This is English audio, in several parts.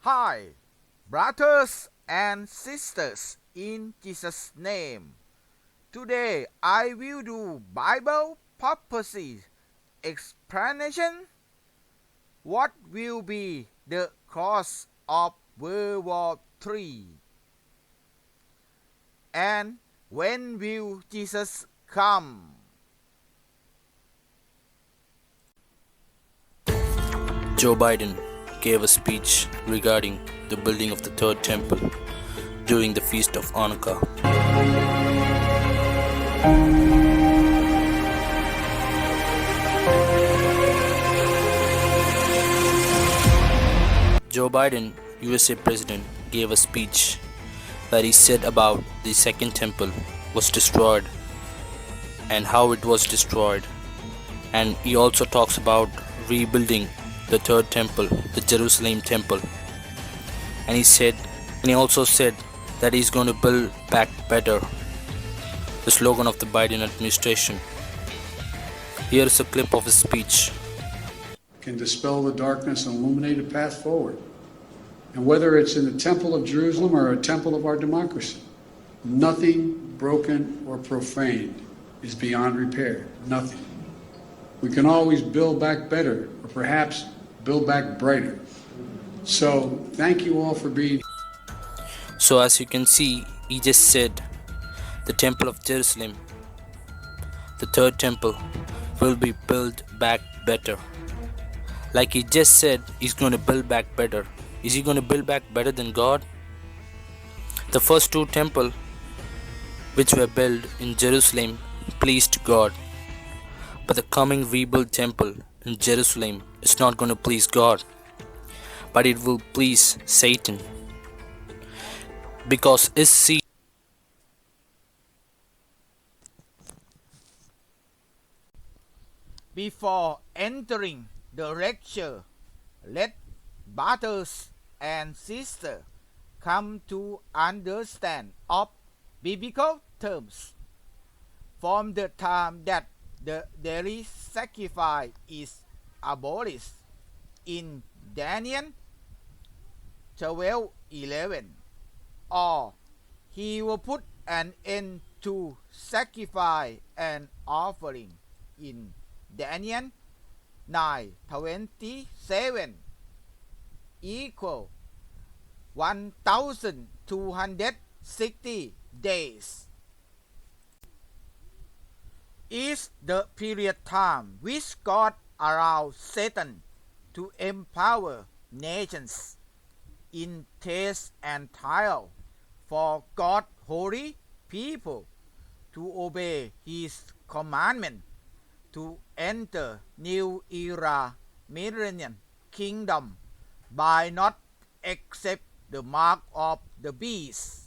Hi, brothers and sisters in Jesus' name. Today I will do Bible purposes explanation. What will be the cause of World War III? And when will Jesus come? Joe Biden gave a speech regarding the building of the third temple during the feast of Hanukkah. Joe Biden, USA President, gave a speech that he said about the second temple was destroyed and how it was destroyed. And he also talks about rebuilding the third temple, the Jerusalem temple. And he also said that he's going to build back better, the slogan of the Biden administration. Here is a clip of his speech. Can dispel the darkness and illuminate a path forward. And whether it's in the Temple of Jerusalem or a temple of our democracy, nothing broken or profaned is beyond repair. Nothing. We can always build back better, or perhaps build back brighter. So thank you all for being here. So, as you can see, he just said the Temple of Jerusalem, the third temple, will be built back better. Like he just said, he's going to build back better. Is he going to build back better than God? The first two temples which were built in Jerusalem pleased God. But the coming rebuilt temple in Jerusalem is not going to please God, but it will please Satan. Because his seed. Before entering the lecture, let brothers and sisters come to understand of biblical terms. From the time that the daily sacrifice is abolished in Daniel 12:11, or he will put an end to sacrifice and offering in Daniel 9:27, equal 1260 days, is the period time which God allows Satan to empower nations in test and trial for God's holy people to obey his commandment to enter new era millennium kingdom by not accept the mark of the beast.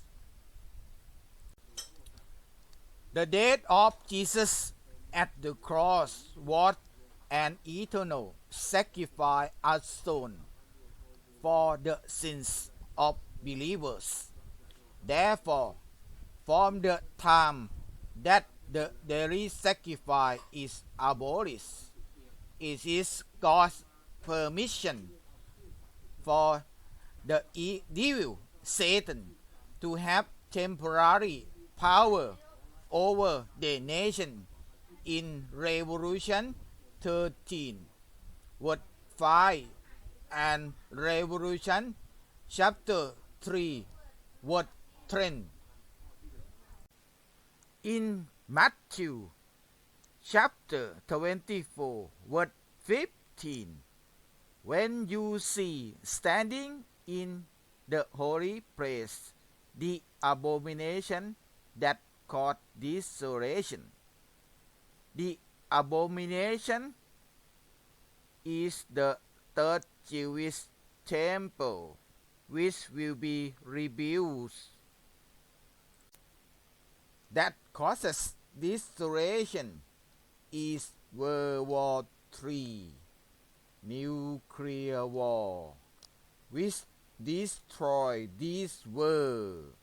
The death of Jesus at the cross was an eternal sacrifice atone for the sins of believers. Therefore, from the time that the daily sacrifice is abolished, it is God's permission for the devil, Satan, to have temporary power over the nation in Revolution 13, verse 5, and Revolution chapter 3, verse 10. In Matthew chapter 24, verse 15, when you see standing in the holy place the abomination that caused desolation. The abomination is the third Jewish temple, which will be rebuilt. That causes desolation is World War III, nuclear war, which destroy this world.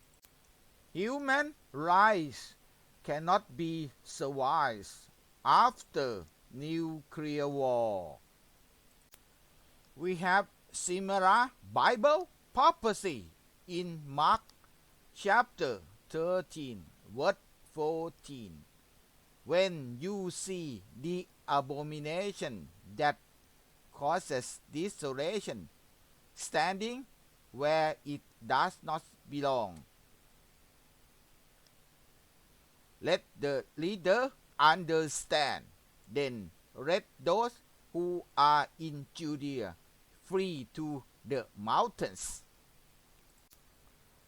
Human rights cannot be survived after nuclear war. We have similar Bible prophecy in Mark chapter 13, verse 14. When you see the abomination that causes desolation standing where it does not belong, let the leader understand. Then let those who are in Judea flee to the mountains.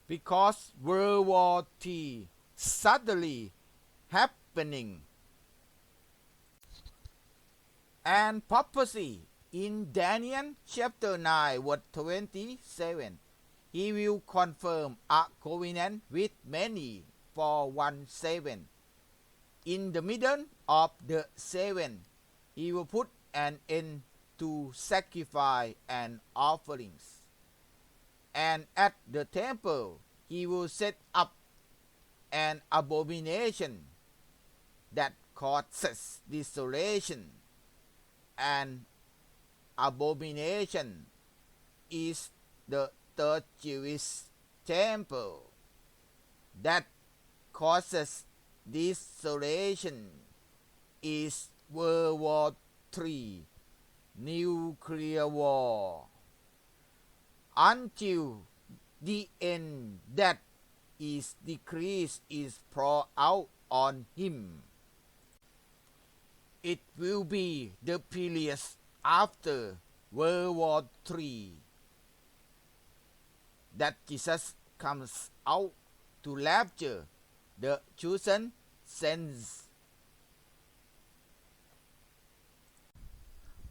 Because World War III suddenly happening. And prophecy in Daniel chapter 9 verse 27. He will confirm a covenant with many for 1 7. In the middle of the 7, he will put an end to sacrifice and offerings. And at the temple he will set up an abomination that causes desolation. An abomination is the third Jewish temple that causes desolation is World War III, nuclear war, until the end that is decrease is poured out on him. It will be the period after World War III that Jesus comes out to rapture the chosen saints.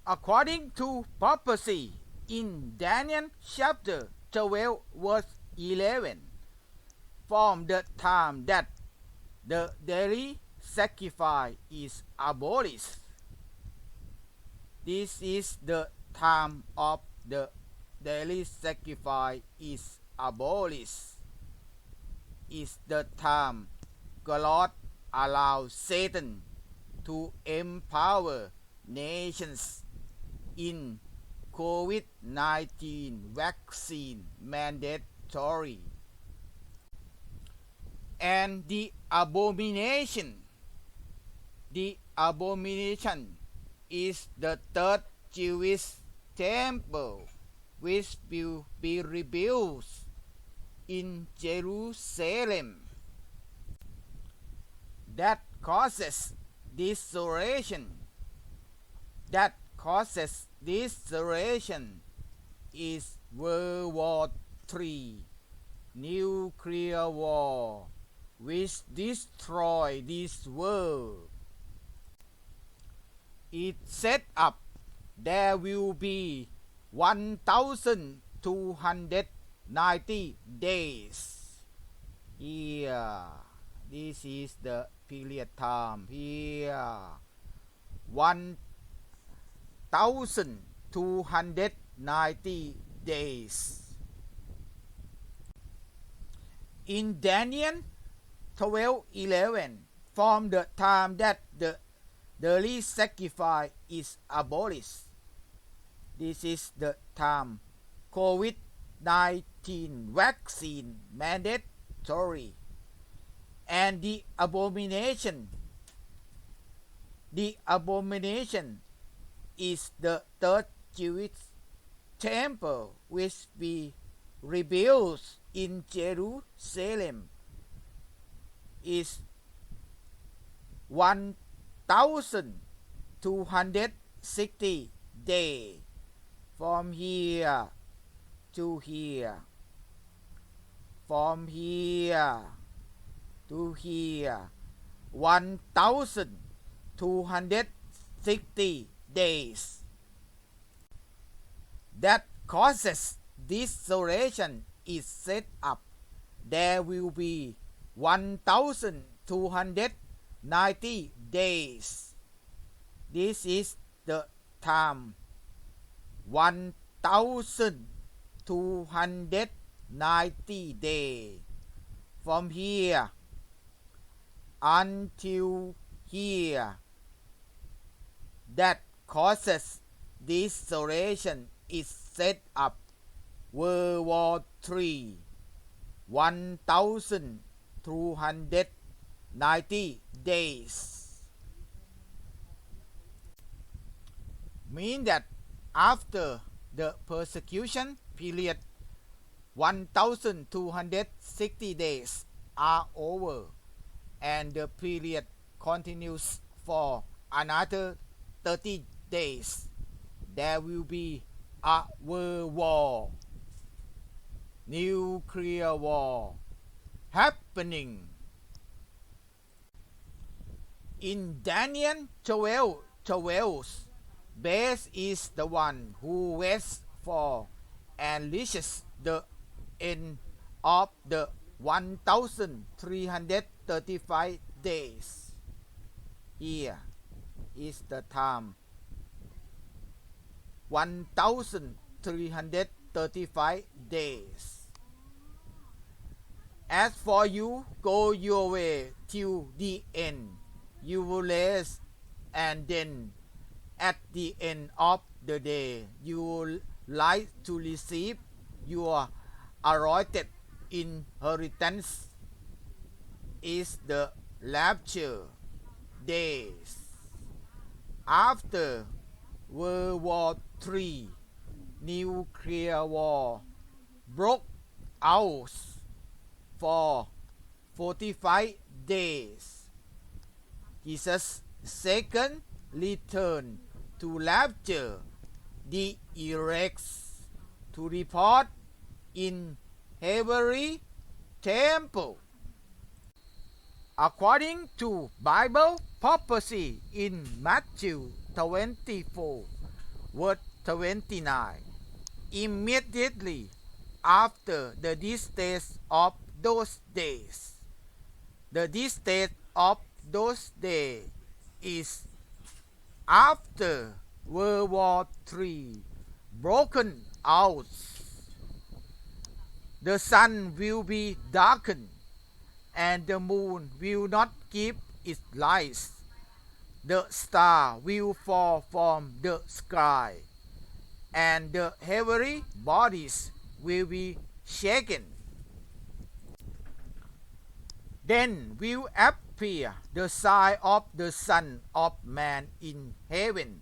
According to prophecy in Daniel chapter 12 verse 11, from the time that the daily sacrifice is abolished, this is the time of the daily sacrifice is abolished, is the time God allows Satan to empower nations in COVID-19 vaccine mandatory. And the abomination is the third Jewish temple, which will be rebuilt in Jerusalem. That causes desolation. Is World War III, nuclear war, which destroy this world. It set up there will be 1,290 days. Here, this is the period time. Here, 1,290 days. In Daniel 12:11, from the time that the daily sacrifice is abolished, this is the time COVID-19 vaccine mandatory, and the abomination is the third Jewish temple, which we rebuilt in Jerusalem, is 1,260 days from here to here, from here to here, 1,260 days. That causes desolation is set up. There will be 1,290 days. This is the time 1,290 days from here until here. That causes desolation is set up. World War III, 1290 days. Mean that after the persecution period, 1260 days are over, and the period continues for another 30 days. There will be a world war, nuclear war happening. In Daniel 12, base is the one who waits for and reaches the end of the 1335 days. Here is the time 1335 days. As for you, go your way till the end. You will rest, and then at the end of the day, you will like to receive your allotted inheritance. Is the rapture days. After World War III, nuclear war broke out for 45 days. Jesus' second return to rapture the elect to report in heavenly temple. According to Bible prophecy in Matthew 24, verse 29, immediately after the distaste of those days. The distaste of those days is after World War III broken out. The sun will be darkened, and the moon will not give its light. The star will fall from the sky, and the heavenly bodies will be shaken. Then will appear the sign of the Son of Man in heaven.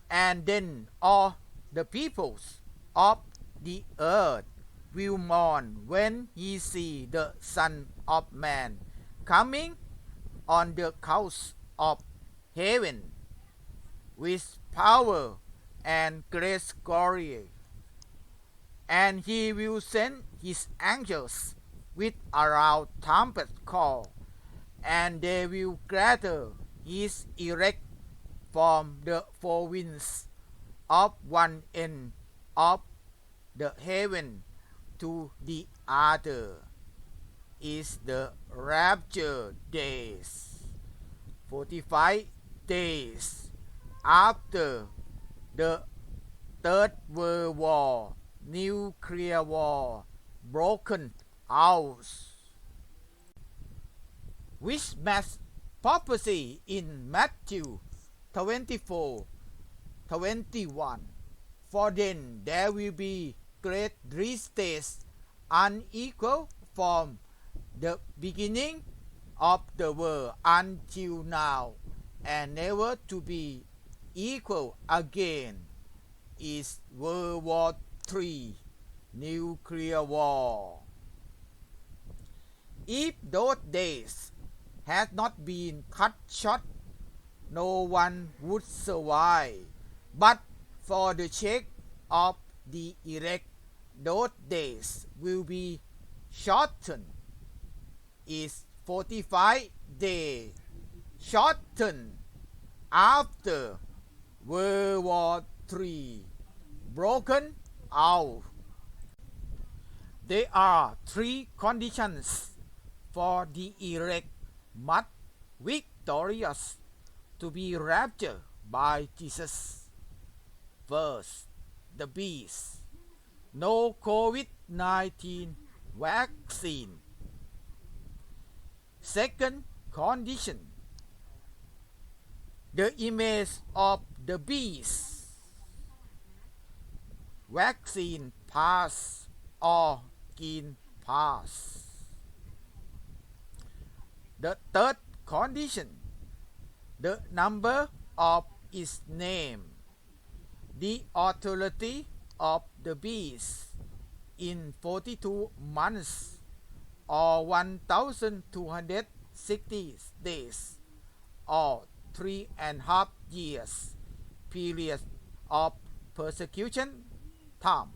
And then all the peoples of the earth will mourn when he see the Son of Man coming on the clouds of heaven with power and great glory. And he will send his angels with a loud trumpet call, and they will gather his elect from the four winds of one end of the heaven to the other. Is the rapture days. 45 days after the Third World War, nuclear war broken out, which match prophecy in Matthew 24:21. For then there will be great distress, unequal from the beginning of the world until now, and never to be equal again. Is World War III, nuclear war. If those days had not been cut short, no one would survive. But for the sake of the elect, those days will be shortened. Is 45 days shortened after World War III broken out. There are three conditions for the elect must victorious to be raptured by Jesus. First, the beast. No COVID-19 vaccine. Second condition, the image of the beast. vaccine pass or green pass. The third condition, the number of its name, the authority of the beast in 42 months or 1260 days or 3.5 years period of persecution time.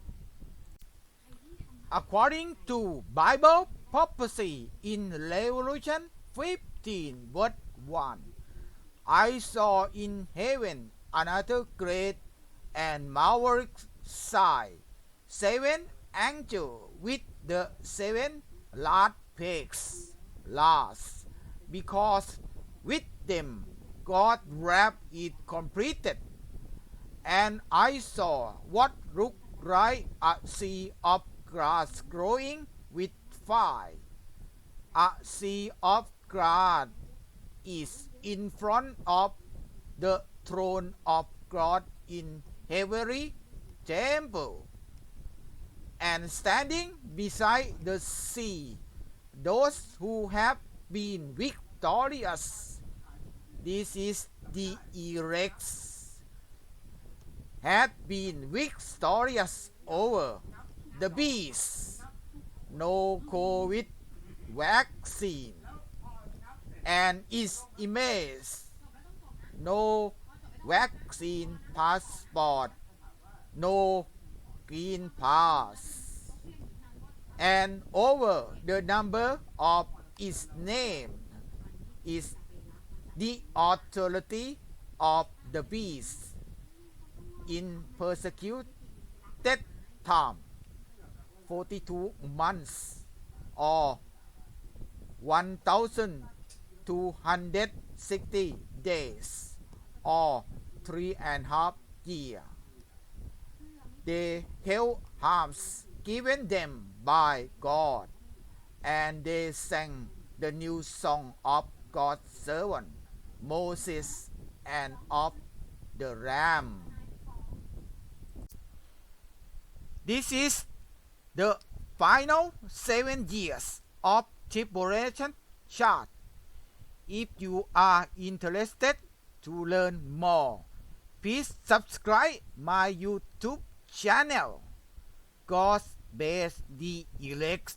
According to Bible prophecy in Revelation 15 verse 1, I saw in heaven another great and marvelous sight, 7 angels with the 7 large plagues, last, because with them God wrapped it completed. And I saw what looked like a sea of grass growing with fire. A sea of grass is in front of the throne of God in heavenly temple, and standing beside the sea, those who have been victorious. This is the elect, have been victorious over the beast. No COVID vaccine and its image, no vaccine passport, no green pass, and over the number of its name is the authority of the beast in persecuted time, 42 months or 1260 days or 3.5 years. They held harps given them by God, and they sang the new song of God's servant Moses and of the Lamb. This is the final 7 years of tribulation chart. If you are interested to learn more, please subscribe my YouTube channel. God bless the elect.